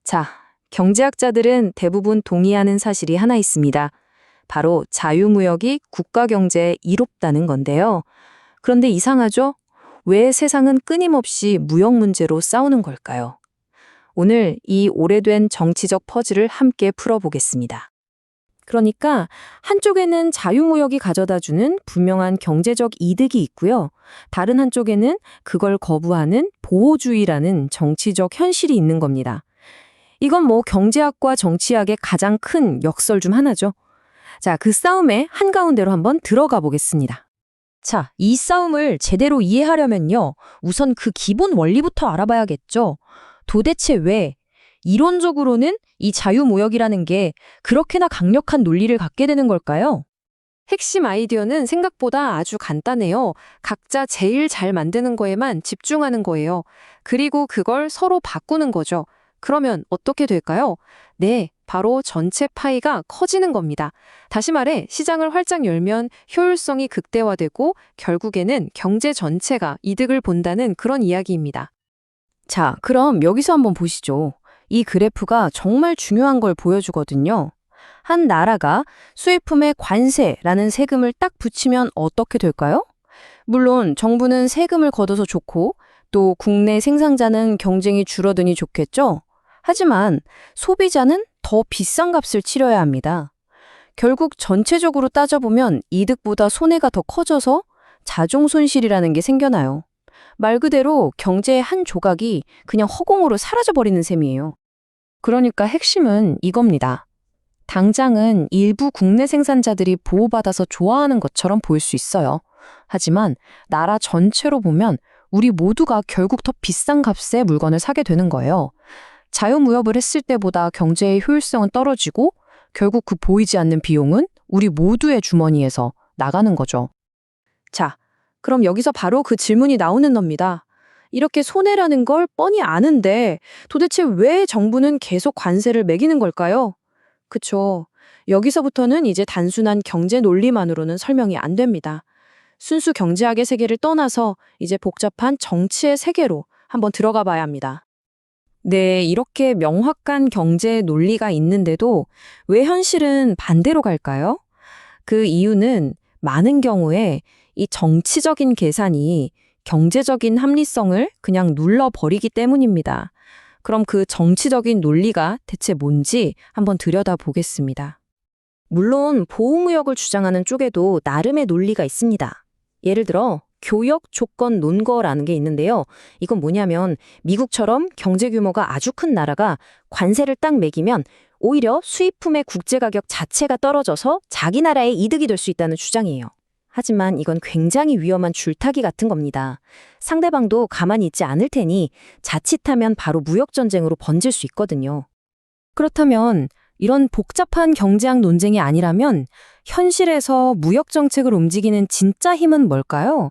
자, 경제학자들은 대부분 동의하는 사실이 하나 있습니다. 바로 자유무역이 국가 경제에 이롭다는 건데요. 그런데 이상하죠? 왜 세상은 끊임없이 무역 문제로 싸우는 걸까요? 오늘 이 오래된 정치적 퍼즐을 함께 풀어보겠습니다. 그러니까 한쪽에는 자유무역이 가져다주는 분명한 경제적 이득이 있고요. 다른 한쪽에는 그걸 거부하는 보호주의라는 정치적 현실이 있는 겁니다. 이건 뭐 경제학과 정치학의 가장 큰 역설 중 하나죠. 자, 그 싸움의 한가운데로 한번 들어가 보겠습니다. 자, 이 싸움을 제대로 이해하려면요. 우선 그 기본 원리부터 알아봐야겠죠. 도대체 왜 이론적으로는 이 자유무역이라는 게 그렇게나 강력한 논리를 갖게 되는 걸까요? 핵심 아이디어는 생각보다 아주 간단해요. 각자 제일 잘 만드는 거에만 집중하는 거예요. 그리고 그걸 서로 바꾸는 거죠. 그러면 어떻게 될까요? 네, 바로 전체 파이가 커지는 겁니다. 다시 말해, 시장을 활짝 열면 효율성이 극대화되고 결국에는 경제 전체가 이득을 본다는 그런 이야기입니다. 자, 그럼 여기서 한번 보시죠. 이 그래프가 정말 중요한 걸 보여주거든요. 한 나라가 수입품에 관세라는 세금을 딱 붙이면 어떻게 될까요? 물론 정부는 세금을 걷어서 좋고 또 국내 생산자는 경쟁이 줄어드니 좋겠죠? 하지만 소비자는 더 비싼 값을 치러야 합니다. 결국 전체적으로 따져보면 이득보다 손해가 더 커져서 자종 손실이라는 게 생겨나요. 말 그대로 경제의 한 조각이 그냥 허공으로 사라져버리는 셈이에요. 그러니까 핵심은 이겁니다. 당장은 일부 국내 생산자들이 보호받아서 좋아하는 것처럼 보일 수 있어요. 하지만 나라 전체로 보면 우리 모두가 결국 더 비싼 값에 물건을 사게 되는 거예요. 자유무역을 했을 때보다 경제의 효율성은 떨어지고 결국 그 보이지 않는 비용은 우리 모두의 주머니에서 나가는 거죠. 자, 그럼 여기서 바로 그 질문이 나오는 겁니다. 이렇게 손해라는 걸 뻔히 아는데 도대체 왜 정부는 계속 관세를 매기는 걸까요? 그쵸. 여기서부터는 이제 단순한 경제 논리만으로는 설명이 안 됩니다. 순수 경제학의 세계를 떠나서 이제 복잡한 정치의 세계로 한번 들어가 봐야 합니다. 네, 이렇게 명확한 경제 논리가 있는데도 왜 현실은 반대로 갈까요? 그 이유는 많은 경우에 이 정치적인 계산이 경제적인 합리성을 그냥 눌러버리기 때문입니다. 그럼 그 정치적인 논리가 대체 뭔지 한번 들여다보겠습니다. 물론 보호무역을 주장하는 쪽에도 나름의 논리가 있습니다. 예를 들어 교역 조건 논거라는 게 있는데요. 이건 뭐냐면 미국처럼 경제 규모가 아주 큰 나라가 관세를 딱 매기면 오히려 수입품의 국제가격 자체가 떨어져서 자기 나라의 이득이 될 수 있다는 주장이에요. 하지만 이건 굉장히 위험한 줄타기 같은 겁니다. 상대방도 가만히 있지 않을 테니 자칫하면 바로 무역전쟁으로 번질 수 있거든요. 그렇다면 이런 복잡한 경제학 논쟁이 아니라면 현실에서 무역정책을 움직이는 진짜 힘은 뭘까요?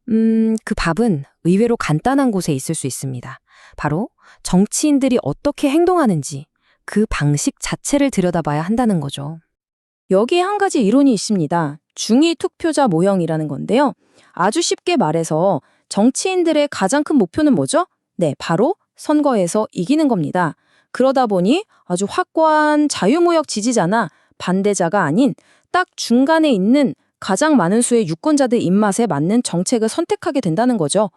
그 답은 의외로 간단한 곳에 있을 수 있습니다. 바로 정치인들이 어떻게 행동하는지 그 방식 자체를 들여다봐야 한다는 거죠. 여기에 한 가지 이론이 있습니다. 중위 투표자 모형이라는 건데요. 아주 쉽게 말해서 정치인들의 가장 큰 목표는 뭐죠? 네, 바로 선거에서 이기는 겁니다. 그러다 보니 아주 확고한 자유무역 지지자나 반대자가 아닌 딱 중간에 있는 가장 많은 수의 유권자들 입맛에 맞는 정책을 선택하게 된다는 거죠.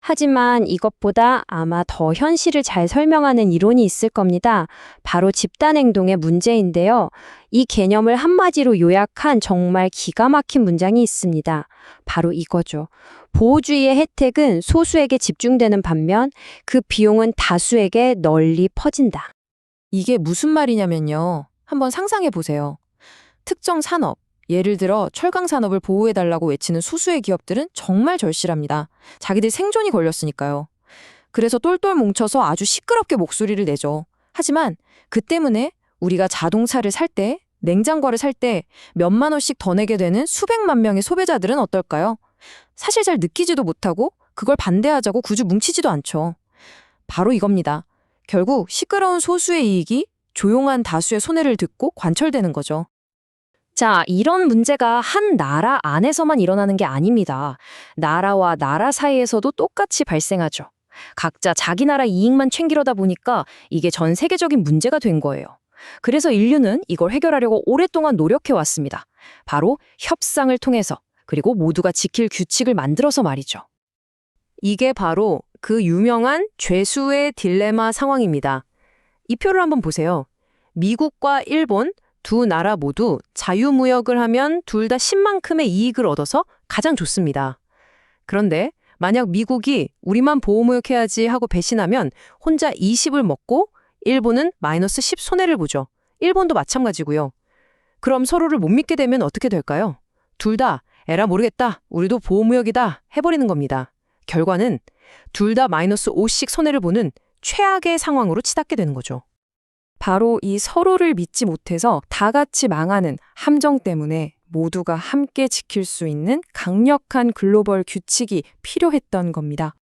하지만 이것보다 아마 더 현실을 잘 설명하는 이론이 있을 겁니다. 바로 집단행동의 문제인데요. 이 개념을 한마디로 요약한 정말 기가 막힌 문장이 있습니다. 바로 이거죠. 보호주의의 혜택은 소수에게 집중되는 반면 그 비용은 다수에게 널리 퍼진다. 이게 무슨 말이냐면요. 한번 상상해 보세요. 특정 산업, 예를 들어 철강 산업을 보호해달라고 외치는 소수의 기업들은 정말 절실합니다. 자기들 생존이 걸렸으니까요. 그래서 똘똘 뭉쳐서 아주 시끄럽게 목소리를 내죠. 하지만 그 때문에 우리가 자동차를 살 때, 냉장고를 살 때 몇만 원씩 더 내게 되는 수백만 명의 소비자들은 어떨까요? 사실 잘 느끼지도 못하고 그걸 반대하자고 굳이 뭉치지도 않죠. 바로 이겁니다. 결국 시끄러운 소수의 이익이 조용한 다수의 손해를 듣고 관철되는 거죠. 자, 이런 문제가 한 나라 안에서만 일어나는 게 아닙니다. 나라와 나라 사이에서도 똑같이 발생하죠. 각자 자기 나라 이익만 챙기려다 보니까 이게 전 세계적인 문제가 된 거예요. 그래서 인류는 이걸 해결하려고 오랫동안 노력해 왔습니다. 바로 협상을 통해서, 그리고 모두가 지킬 규칙을 만들어서 말이죠. 이게 바로 그 유명한 죄수의 딜레마 상황입니다. 이 표를 한번 보세요. 미국과 일본 두 나라 모두 자유무역을 하면 둘 다 10만큼의 이익을 얻어서 가장 좋습니다. 그런데 만약 미국이 우리만 보호무역해야지 하고 배신하면 혼자 20을 먹고 일본은 마이너스 10 손해를 보죠. 일본도 마찬가지고요. 그럼 서로를 못 믿게 되면 어떻게 될까요? 둘 다 에라 모르겠다, 우리도 보호무역이다 해버리는 겁니다. 결과는 둘 다 마이너스 5씩 손해를 보는 최악의 상황으로 치닫게 되는 거죠. 바로 이 서로를 믿지 못해서 다 같이 망하는 함정 때문에 모두가 함께 지킬 수 있는 강력한 글로벌 규칙이 필요했던 겁니다.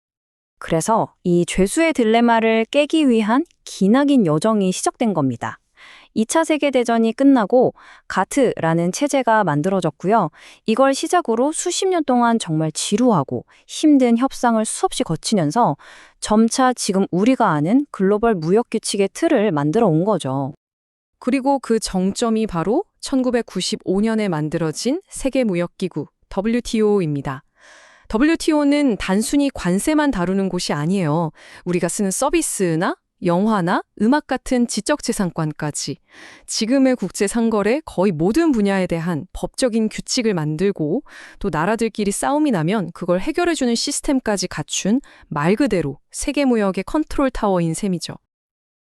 그래서 이 죄수의 딜레마를 깨기 위한 기나긴 여정이 시작된 겁니다. 2차 세계대전이 끝나고 가트라는 체제가 만들어졌고요. 이걸 시작으로 수십 년 동안 정말 지루하고 힘든 협상을 수없이 거치면서 점차 지금 우리가 아는 글로벌 무역 규칙의 틀을 만들어 온 거죠. 그리고 그 정점이 바로 1995년에 만들어진 세계무역기구 WTO입니다. WTO는 단순히 관세만 다루는 곳이 아니에요. 우리가 쓰는 서비스나 영화나 음악 같은 지적재산권까지 지금의 국제상거래 거의 모든 분야에 대한 법적인 규칙을 만들고 또 나라들끼리 싸움이 나면 그걸 해결해주는 시스템까지 갖춘 말 그대로 세계무역의 컨트롤 타워인 셈이죠.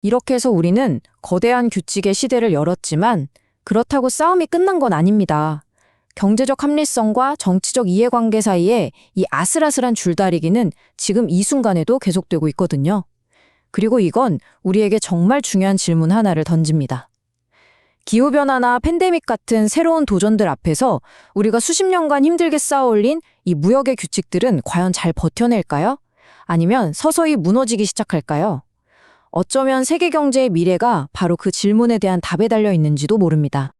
이렇게 해서 우리는 거대한 규칙의 시대를 열었지만 그렇다고 싸움이 끝난 건 아닙니다. 경제적 합리성과 정치적 이해관계 사이에 이 아슬아슬한 줄다리기는 지금 이 순간에도 계속되고 있거든요. 그리고 이건 우리에게 정말 중요한 질문 하나를 던집니다. 기후변화나 팬데믹 같은 새로운 도전들 앞에서 우리가 수십 년간 힘들게 쌓아올린 이 무역의 규칙들은 과연 잘 버텨낼까요? 아니면 서서히 무너지기 시작할까요? 어쩌면 세계 경제의 미래가 바로 그 질문에 대한 답에 달려 있는지도 모릅니다.